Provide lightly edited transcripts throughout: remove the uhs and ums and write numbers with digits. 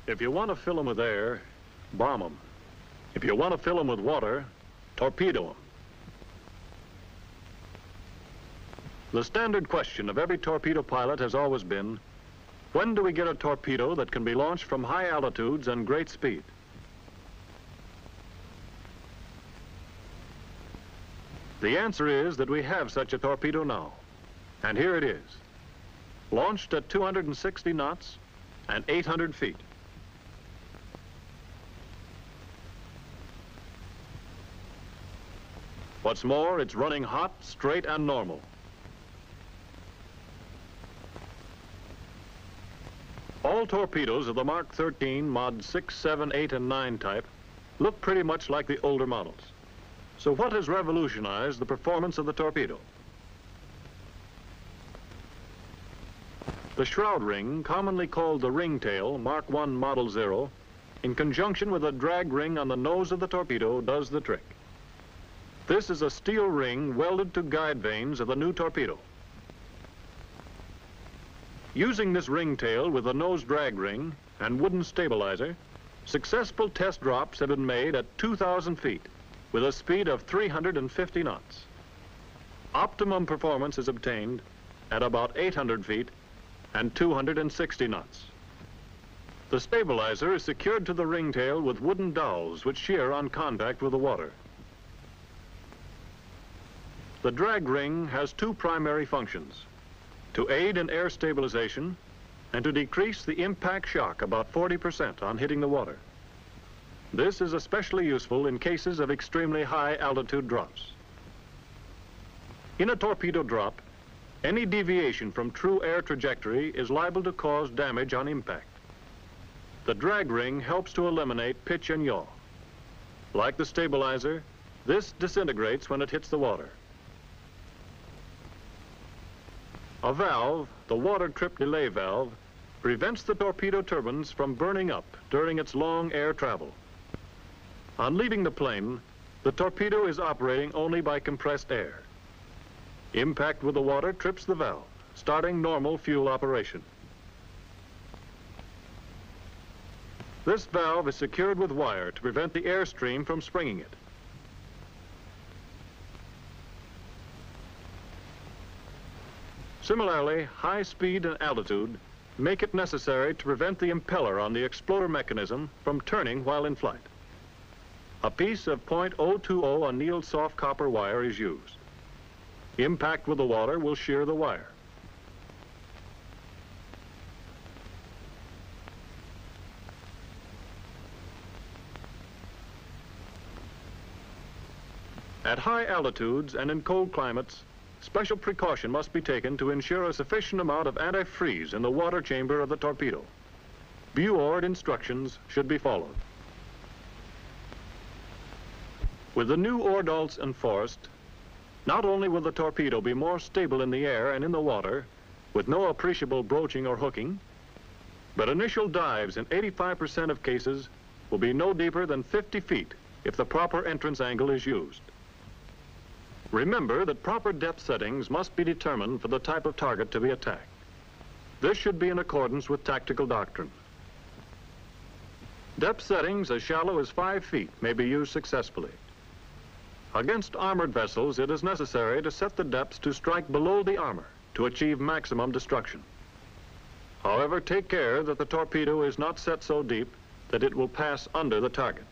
If you want to fill them with air, bomb them. If you want to fill them with water, torpedo them. The standard question of every torpedo pilot has always been, when do we get a torpedo that can be launched from high altitudes and great speed? The answer is that we have such a torpedo now, and here it is, launched at 260 knots and 800 feet. What's more, it's running hot, straight, and normal. All torpedoes of the Mark 13 Mod 6, 7, 8, and 9 type look pretty much like the older models. So what has revolutionized the performance of the torpedo? The shroud ring, commonly called the ringtail, Mark 1 Model 0, in conjunction with a drag ring on the nose of the torpedo, does the trick. This is a steel ring welded to guide vanes of the new torpedo. Using this ringtail with a nose drag ring and wooden stabilizer, successful test drops have been made at 2,000 feet with a speed of 350 knots. Optimum performance is obtained at about 800 feet and 260 knots. The stabilizer is secured to the ringtail with wooden dowels which shear on contact with the water. The drag ring has two primary functions: to aid in air stabilization and to decrease the impact shock about 40% on hitting the water. This is especially useful in cases of extremely high altitude drops. In a torpedo drop, any deviation from true air trajectory is liable to cause damage on impact. The drag ring helps to eliminate pitch and yaw. Like the stabilizer, this disintegrates when it hits the water. A valve, the water trip delay valve, prevents the torpedo turbines from burning up during its long air travel. On leaving the plane, the torpedo is operating only by compressed air. Impact with the water trips the valve, starting normal fuel operation. This valve is secured with wire to prevent the airstream from springing it. Similarly, high speed and altitude make it necessary to prevent the impeller on the exploder mechanism from turning while in flight. A piece of .020 annealed soft copper wire is used. Impact with the water will shear the wire. At high altitudes and in cold climates, special precaution must be taken to ensure a sufficient amount of antifreeze in the water chamber of the torpedo. Buoyed instructions should be followed. With the new Ordals enforced, not only will the torpedo be more stable in the air and in the water, with no appreciable broaching or hooking, but initial dives in 85% of cases will be no deeper than 50 feet if the proper entrance angle is used. Remember that proper depth settings must be determined for the type of target to be attacked. This should be in accordance with tactical doctrine. Depth settings as shallow as 5 feet may be used successfully. Against armored vessels, it is necessary to set the depths to strike below the armor to achieve maximum destruction. However, take care that the torpedo is not set so deep that it will pass under the target.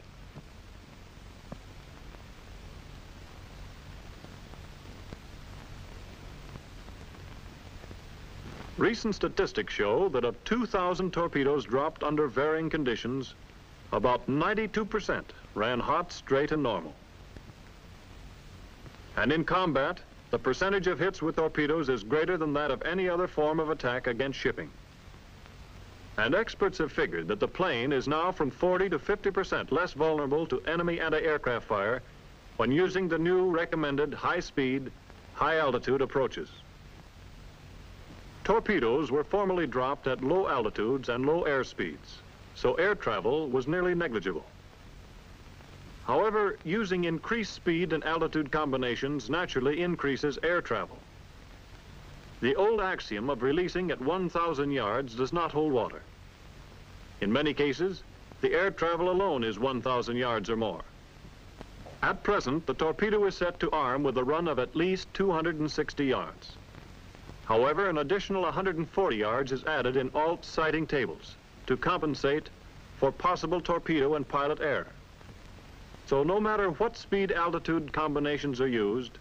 Recent statistics show that of 2,000 torpedoes dropped under varying conditions, about 92% ran hot, straight, and normal. And in combat, the percentage of hits with torpedoes is greater than that of any other form of attack against shipping. And experts have figured that the plane is now from 40 to 50% less vulnerable to enemy anti-aircraft fire when using the new recommended high-speed, high-altitude approaches. Torpedoes were formerly dropped at low altitudes and low airspeeds, so air travel was nearly negligible. However, using increased speed and altitude combinations naturally increases air travel. The old axiom of releasing at 1,000 yards does not hold water. In many cases, the air travel alone is 1,000 yards or more. At present, the torpedo is set to arm with a run of at least 260 yards. However, an additional 140 yards is added in alt sighting tables to compensate for possible torpedo and pilot error. So no matter what speed altitude combinations are used,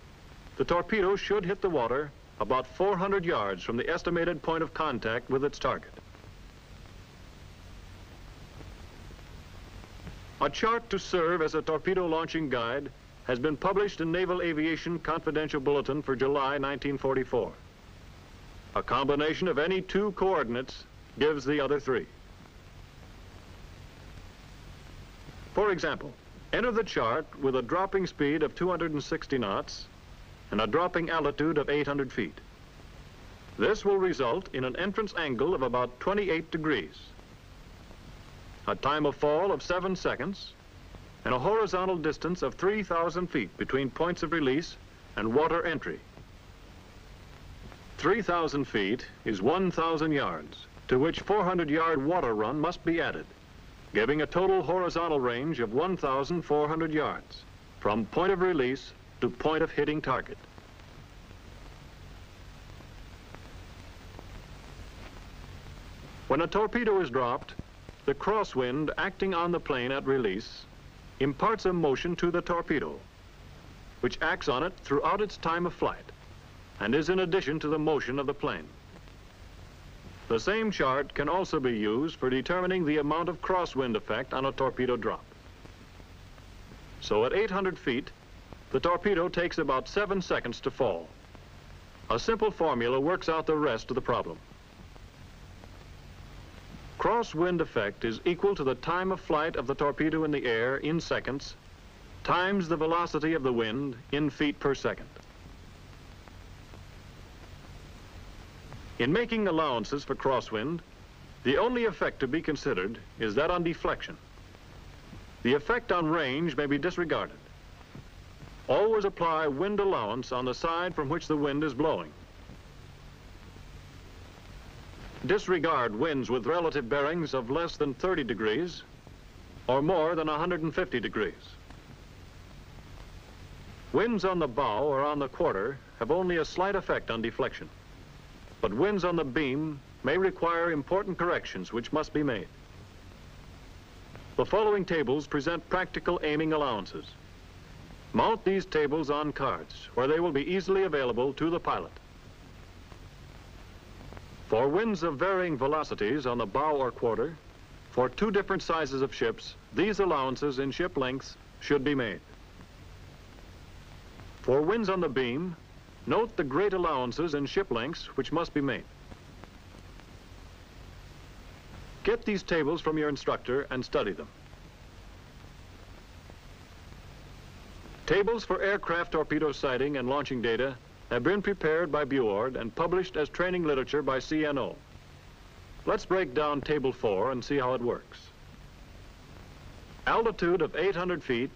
the torpedo should hit the water about 400 yards from the estimated point of contact with its target. A chart to serve as a torpedo launching guide has been published in Naval Aviation Confidential Bulletin for July 1944. A combination of any two coordinates gives the other three. For example, enter the chart with a dropping speed of 260 knots and a dropping altitude of 800 feet. This will result in an entrance angle of about 28 degrees, a time of fall of 7 seconds, and a horizontal distance of 3,000 feet between points of release and water entry. 3,000 feet is 1,000 yards, to which 400-yard water run must be added, giving a total horizontal range of 1,400 yards, from point of release to point of hitting target. When a torpedo is dropped, the crosswind acting on the plane at release imparts a motion to the torpedo, which acts on it throughout its time of flight and is in addition to the motion of the plane. The same chart can also be used for determining the amount of crosswind effect on a torpedo drop. So at 800 feet, the torpedo takes about 7 seconds to fall. A simple formula works out the rest of the problem. Crosswind effect is equal to the time of flight of the torpedo in the air in seconds times the velocity of the wind in feet per second. In making allowances for crosswind, the only effect to be considered is that on deflection. The effect on range may be disregarded. Always apply wind allowance on the side from which the wind is blowing. Disregard winds with relative bearings of less than 30 degrees or more than 150 degrees. Winds on the bow or on the quarter have only a slight effect on deflection, but winds on the beam may require important corrections which must be made. The following tables present practical aiming allowances. Mount these tables on cards where they will be easily available to the pilot. For winds of varying velocities on the bow or quarter, for two different sizes of ships, these allowances in ship lengths should be made. For winds on the beam, note the great allowances in ship lengths which must be made. Get these tables from your instructor and study them. Tables for aircraft torpedo sighting and launching data have been prepared by Buord and published as training literature by CNO. Let's break down Table 4 and see how it works. Altitude of 800 feet,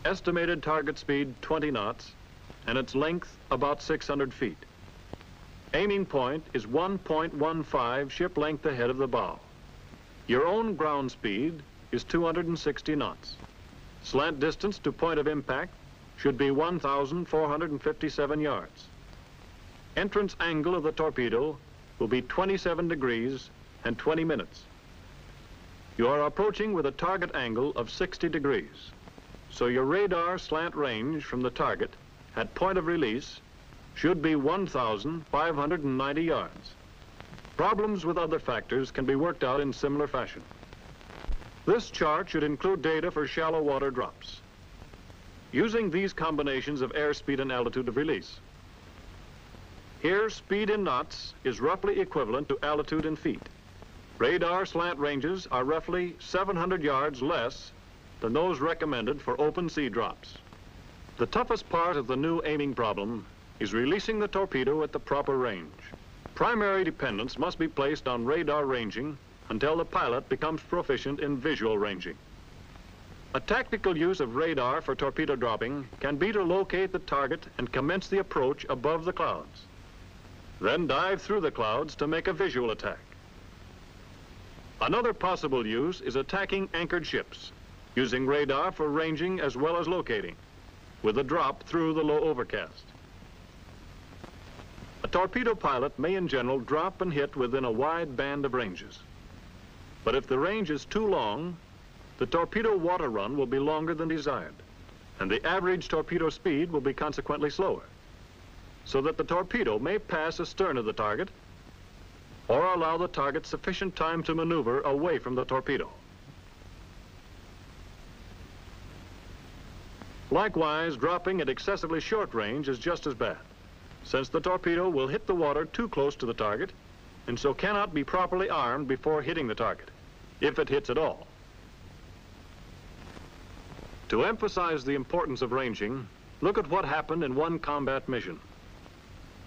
estimated target speed 20 knots, and its length about 600 feet. Aiming point is 1.15 ship length ahead of the bow. Your own ground speed is 260 knots. Slant distance to point of impact should be 1,457 yards. Entrance angle of the torpedo will be 27 degrees and 20 minutes. You are approaching with a target angle of 60 degrees. So your radar slant range from the target at point of release should be 1,590 yards. Problems with other factors can be worked out in similar fashion. This chart should include data for shallow water drops, using these combinations of airspeed and altitude of release. Here, speed in knots is roughly equivalent to altitude in feet. Radar slant ranges are roughly 700 yards less than those recommended for open sea drops. The toughest part of the new aiming problem is releasing the torpedo at the proper range. Primary dependence must be placed on radar ranging until the pilot becomes proficient in visual ranging. A tactical use of radar for torpedo dropping can be to locate the target and commence the approach above the clouds. Then dive through the clouds to make a visual attack. Another possible use is attacking anchored ships, using radar for ranging as well as locating, with a drop through the low overcast. A torpedo pilot may in general drop and hit within a wide band of ranges. But if the range is too long, the torpedo water run will be longer than desired, and the average torpedo speed will be consequently slower, so that the torpedo may pass astern of the target or allow the target sufficient time to maneuver away from the torpedo. Likewise, dropping at excessively short range is just as bad, since the torpedo will hit the water too close to the target and so cannot be properly armed before hitting the target, if it hits at all. To emphasize the importance of ranging, look at what happened in one combat mission.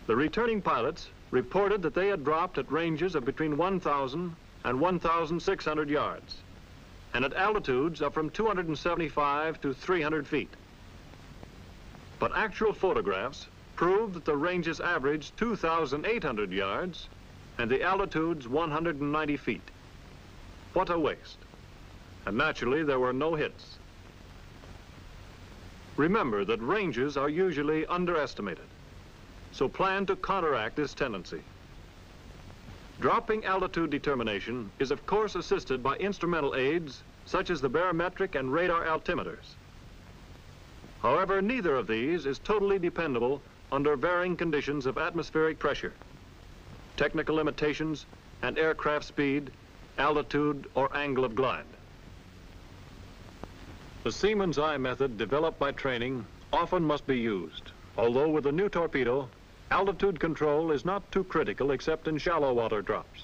The returning pilots reported that they had dropped at ranges of between 1,000 and 1,600 yards, and at altitudes of from 275 to 300 feet. But actual photographs proved that the ranges averaged 2,800 yards and the altitudes 190 feet. What a waste. And naturally, there were no hits. Remember that ranges are usually underestimated, so plan to counteract this tendency. Dropping altitude determination is of course assisted by instrumental aids such as the barometric and radar altimeters. However, neither of these is totally dependable under varying conditions of atmospheric pressure, technical limitations, and aircraft speed, altitude, or angle of glide. The seaman's eye method developed by training often must be used, although with a new torpedo, altitude control is not too critical except in shallow water drops.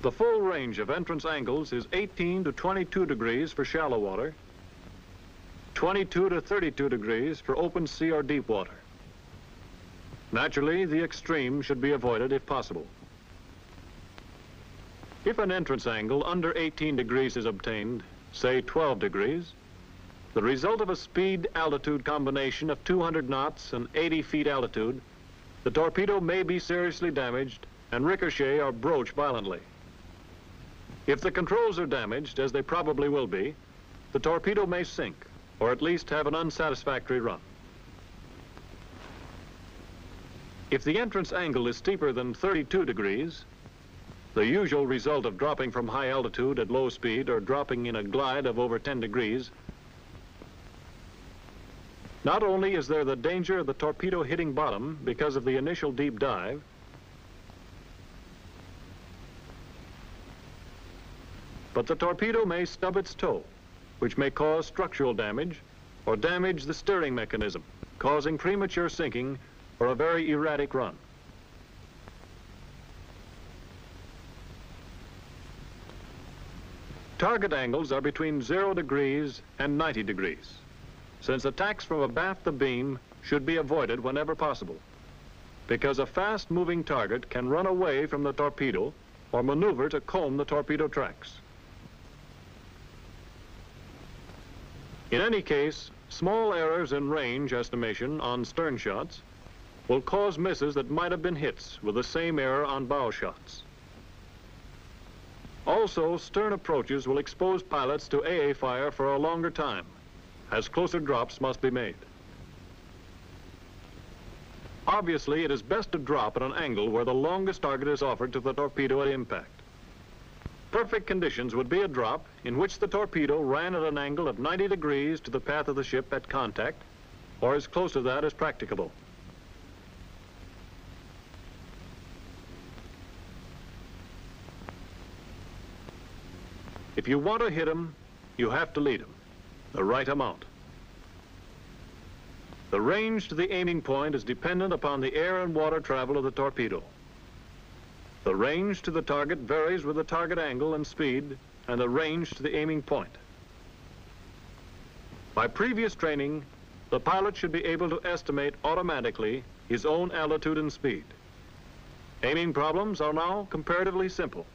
The full range of entrance angles is 18 to 22 degrees for shallow water, 22 to 32 degrees for open sea or deep water. Naturally, the extreme should be avoided if possible. If an entrance angle under 18 degrees is obtained, say 12 degrees, the result of a speed-altitude combination of 200 knots and 80 feet altitude, the torpedo may be seriously damaged and ricochet or broach violently. If the controls are damaged, as they probably will be, the torpedo may sink, or at least have an unsatisfactory run. If the entrance angle is steeper than 32 degrees, the usual result of dropping from high altitude at low speed or dropping in a glide of over 10 degrees, not only is there the danger of the torpedo hitting bottom because of the initial deep dive, but the torpedo may stub its toe, which may cause structural damage or damage the steering mechanism, causing premature sinking or a very erratic run. Target angles are between 0 degrees and 90 degrees, since attacks from abaft the beam should be avoided whenever possible, because a fast-moving target can run away from the torpedo or maneuver to comb the torpedo tracks. In any case, small errors in range estimation on stern shots will cause misses that might have been hits with the same error on bow shots. Also, stern approaches will expose pilots to AA fire for a longer time, as closer drops must be made. Obviously, it is best to drop at an angle where the longest target is offered to the torpedo at impact. Perfect conditions would be a drop in which the torpedo ran at an angle of 90 degrees to the path of the ship at contact, or as close to that as practicable. If you want to hit him, you have to lead him, the right amount. The range to the aiming point is dependent upon the air and water travel of the torpedo. The range to the target varies with the target angle and speed and the range to the aiming point. By previous training, the pilot should be able to estimate automatically his own altitude and speed. Aiming problems are now comparatively simple.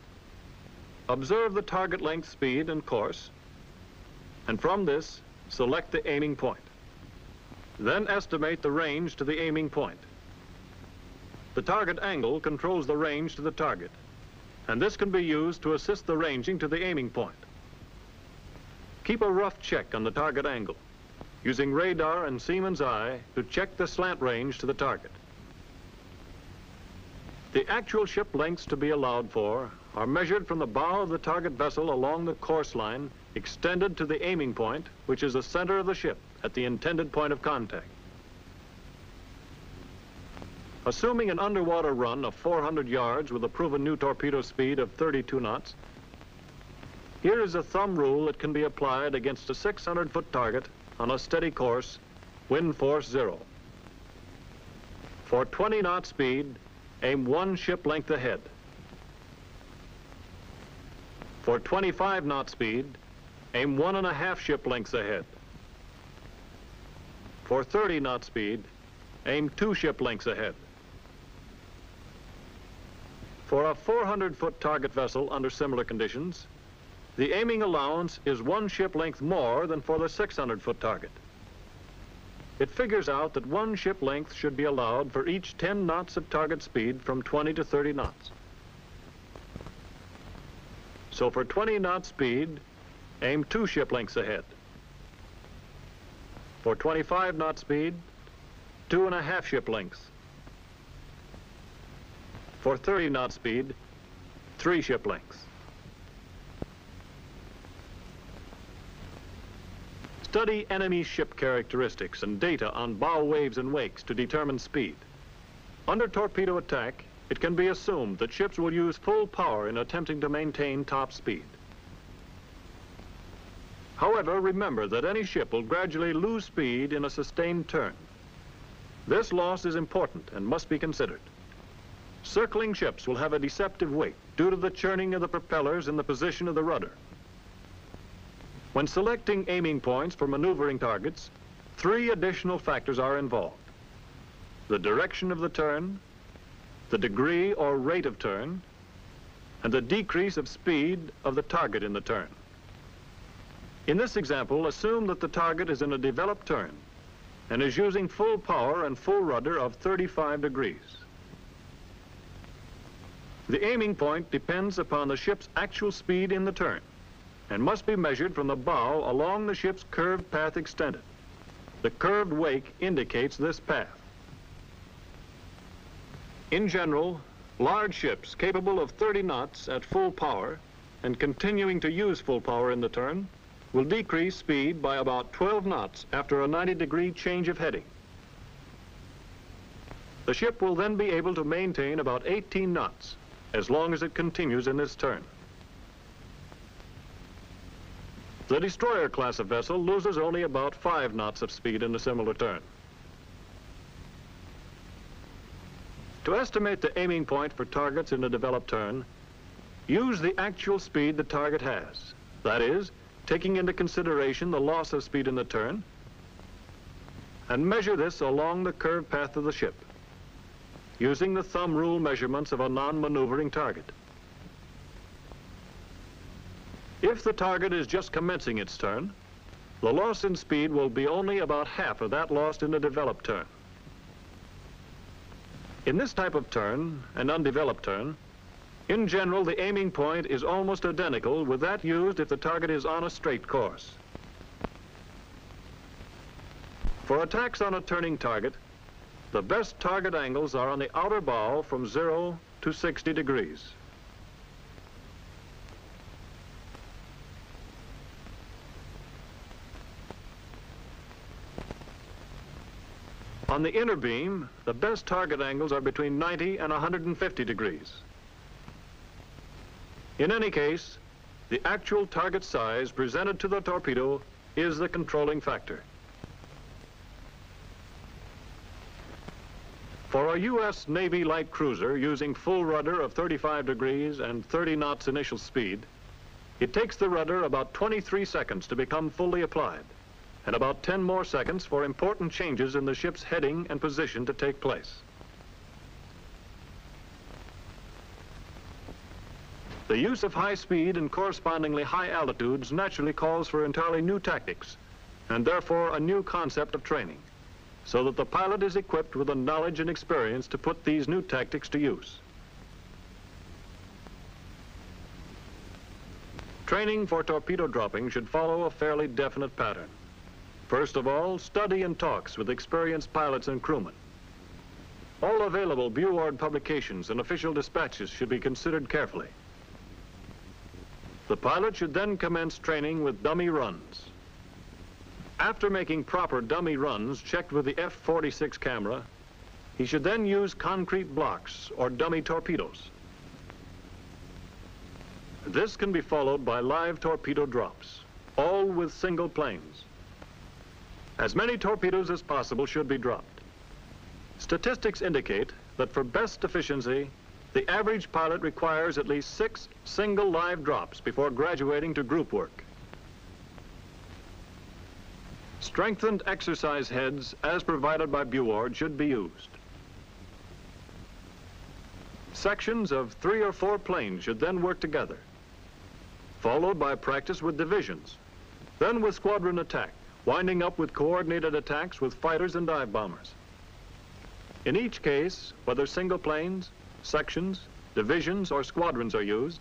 Observe the target length, speed, and course, and from this, select the aiming point. Then estimate the range to the aiming point. The target angle controls the range to the target, and this can be used to assist the ranging to the aiming point. Keep a rough check on the target angle, using radar and seaman's eye to check the slant range to the target. The actual ship lengths to be allowed for are measured from the bow of the target vessel along the course line extended to the aiming point, which is the center of the ship at the intended point of contact. Assuming an underwater run of 400 yards with a proven new torpedo speed of 32 knots, here is a thumb rule that can be applied against a 600-foot target on a steady course, wind force 0. For 20 knot speed, aim 1 ship length ahead. For 25 knot speed, aim 1.5 ship lengths ahead. For 30 knot speed, aim 2 ship lengths ahead. For a 400-foot target vessel under similar conditions, the aiming allowance is 1 ship length more than for the 600-foot target. It figures out that 1 ship length should be allowed for each 10 knots of target speed from 20 to 30 knots. So for 20 knot speed, aim 2 ship lengths ahead. For 25 knot speed, 2.5 ship lengths. For 30 knot speed, 3 ship lengths. Study enemy ship characteristics and data on bow waves and wakes to determine speed. Under torpedo attack, it can be assumed that ships will use full power in attempting to maintain top speed. However, remember that any ship will gradually lose speed in a sustained turn. This loss is important and must be considered. Circling ships will have a deceptive wake due to the churning of the propellers in the position of the rudder. When selecting aiming points for maneuvering targets, 3 additional factors are involved: the direction of the turn, the degree or rate of turn, and the decrease of speed of the target in the turn. In this example, assume that the target is in a developed turn and is using full power and full rudder of 35 degrees. The aiming point depends upon the ship's actual speed in the turn and must be measured from the bow along the ship's curved path extended. The curved wake indicates this path. In general, large ships capable of 30 knots at full power and continuing to use full power in the turn will decrease speed by about 12 knots after a 90-degree change of heading. The ship will then be able to maintain about 18 knots as long as it continues in this turn. The destroyer class of vessel loses only about 5 knots of speed in a similar turn. To estimate the aiming point for targets in a developed turn, use the actual speed the target has. That is, taking into consideration the loss of speed in the turn, and measure this along the curved path of the ship, using the thumb rule measurements of a non-maneuvering target. If the target is just commencing its turn, the loss in speed will be only about half of that lost in a developed turn. In this type of turn, an undeveloped turn, in general, the aiming point is almost identical with that used if the target is on a straight course. For attacks on a turning target, the best target angles are on the outer bow from 0 to 60 degrees. On the inner beam, the best target angles are between 90 and 150 degrees. In any case, the actual target size presented to the torpedo is the controlling factor. For a U.S. Navy light cruiser using full rudder of 35 degrees and 30 knots initial speed, it takes the rudder about 23 seconds to become fully applied, and about 10 more seconds for important changes in the ship's heading and position to take place. The use of high speed and correspondingly high altitudes naturally calls for entirely new tactics, and therefore a new concept of training, so that the pilot is equipped with the knowledge and experience to put these new tactics to use. Training for torpedo dropping should follow a fairly definite pattern. First of all, study and talks with experienced pilots and crewmen. All available Buord publications and official dispatches should be considered carefully. The pilot should then commence training with dummy runs. After making proper dummy runs checked with the F-46 camera, he should then use concrete blocks or dummy torpedoes. This can be followed by live torpedo drops, all with single planes. As many torpedoes as possible should be dropped. Statistics indicate that for best efficiency, the average pilot requires at least 6 single live drops before graduating to group work. Strengthened exercise heads, as provided by Buord, should be used. Sections of 3 or 4 planes should then work together, followed by practice with divisions, then with squadron attack, winding up with coordinated attacks with fighters and dive bombers. In each case, whether single planes, sections, divisions, or squadrons are used,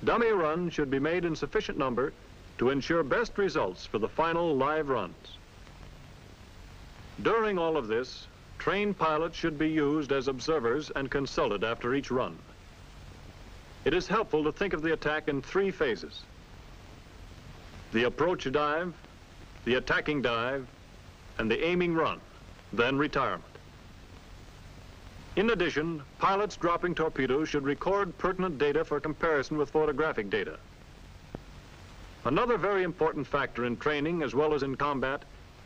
dummy runs should be made in sufficient number to ensure best results for the final live runs. During all of this, trained pilots should be used as observers and consulted after each run. It is helpful to think of the attack in 3 phases: the approach dive, the attacking dive, and the aiming run, then retirement. In addition, pilots dropping torpedoes should record pertinent data for comparison with photographic data. Another very important factor in training as well as in combat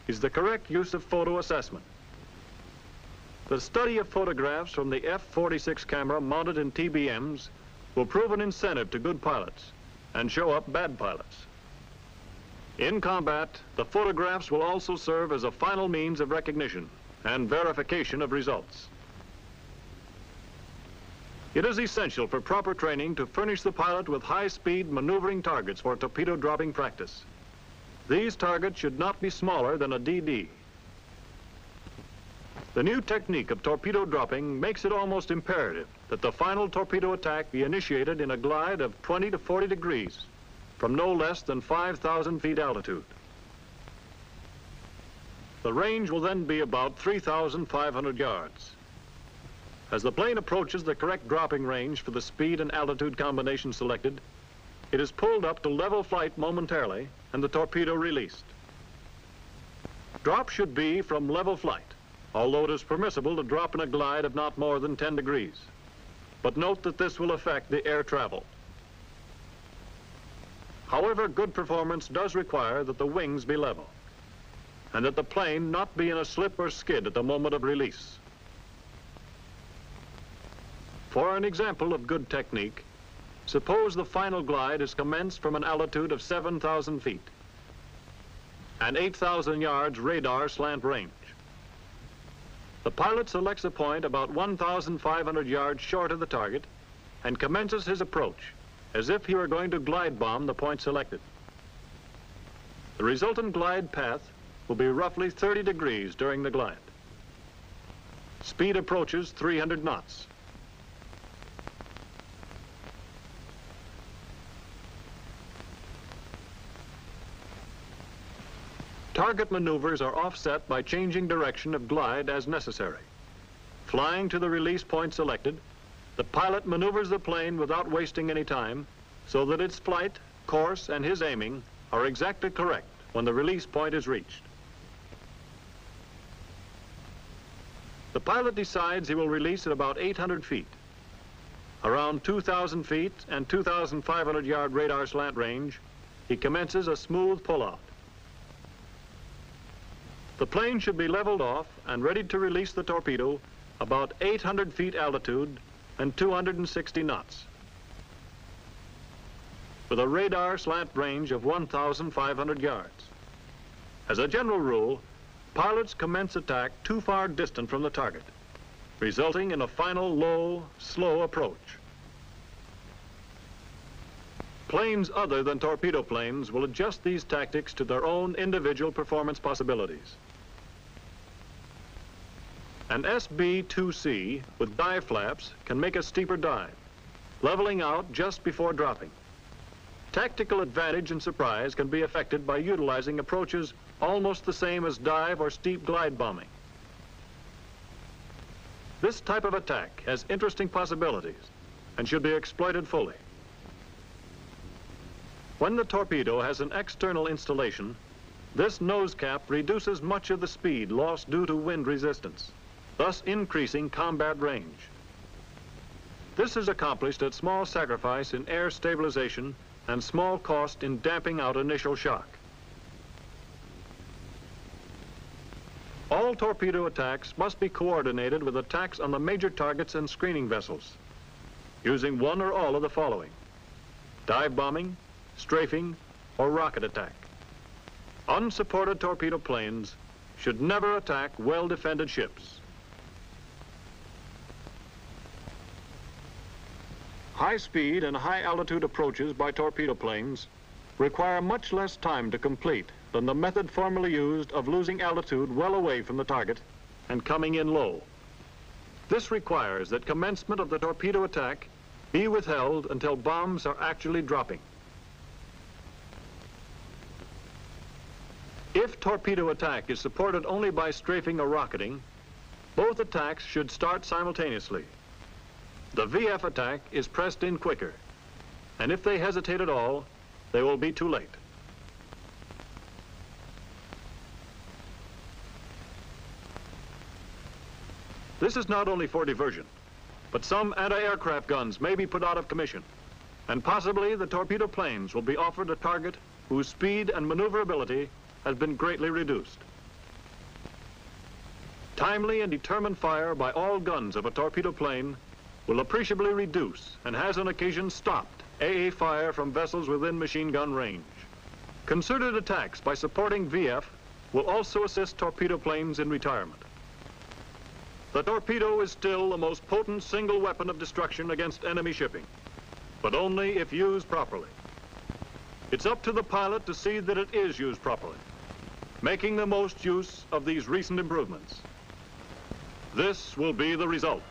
is the correct use of photo assessment. The study of photographs from the F-46 camera mounted in TBMs will prove an incentive to good pilots and show up bad pilots. In combat, the photographs will also serve as a final means of recognition and verification of results. It is essential for proper training to furnish the pilot with high-speed maneuvering targets for torpedo dropping practice. These targets should not be smaller than a DD. The new technique of torpedo dropping makes it almost imperative that the final torpedo attack be initiated in a glide of 20 to 40 degrees from no less than 5,000 feet altitude. The range will then be about 3,500 yards. As the plane approaches the correct dropping range for the speed and altitude combination selected, it is pulled up to level flight momentarily and the torpedo released. Drop should be from level flight, although it is permissible to drop in a glide of not more than 10 degrees. But note that this will affect the air travel. However, good performance does require that the wings be level and that the plane not be in a slip or skid at the moment of release. For an example of good technique, suppose the final glide is commenced from an altitude of 7,000 feet and 8,000 yards radar slant range. The pilot selects a point about 1,500 yards short of the target and commences his approach as if he were going to glide bomb the point selected. The resultant glide path will be roughly 30 degrees during the glide. Speed approaches 300 knots. Target maneuvers are offset by changing direction of glide as necessary. Flying to the release point selected, the pilot maneuvers the plane without wasting any time so that its flight, course, and his aiming are exactly correct when the release point is reached. The pilot decides he will release at about 800 feet. Around 2,000 feet and 2,500 yard radar slant range, he commences a smooth pullout. The plane should be leveled off and ready to release the torpedo about 800 feet altitude and 260 knots. With a radar slant range of 1,500 yards. As a general rule, pilots commence attack too far distant from the target, resulting in a final low, slow approach. Planes other than torpedo planes will adjust these tactics to their own individual performance possibilities. An SB-2C with dive flaps can make a steeper dive, leveling out just before dropping. Tactical advantage and surprise can be affected by utilizing approaches almost the same as dive or steep glide bombing. This type of attack has interesting possibilities and should be exploited fully. When the torpedo has an external installation, this nose cap reduces much of the speed lost due to wind resistance, thus increasing combat range. This is accomplished at small sacrifice in air stabilization and small cost in damping out initial shock. All torpedo attacks must be coordinated with attacks on the major targets and screening vessels, using one or all of the following: dive bombing, strafing, or rocket attack. Unsupported torpedo planes should never attack well-defended ships. High-speed and high-altitude approaches by torpedo planes require much less time to complete than the method formerly used of losing altitude well away from the target and coming in low. This requires that commencement of the torpedo attack be withheld until bombs are actually dropping. If torpedo attack is supported only by strafing or rocketing, both attacks should start simultaneously. The VF attack is pressed in quicker, and if they hesitate at all, they will be too late. This is not only for diversion, but some anti-aircraft guns may be put out of commission, and possibly the torpedo planes will be offered a target whose speed and maneuverability has been greatly reduced. Timely and determined fire by all guns of a torpedo plane will appreciably reduce and has on occasion stopped AA fire from vessels within machine gun range. Concerted attacks by supporting VF will also assist torpedo planes in retirement. The torpedo is still the most potent single weapon of destruction against enemy shipping, but only if used properly. It's up to the pilot to see that it is used properly, making the most use of these recent improvements. This will be the result.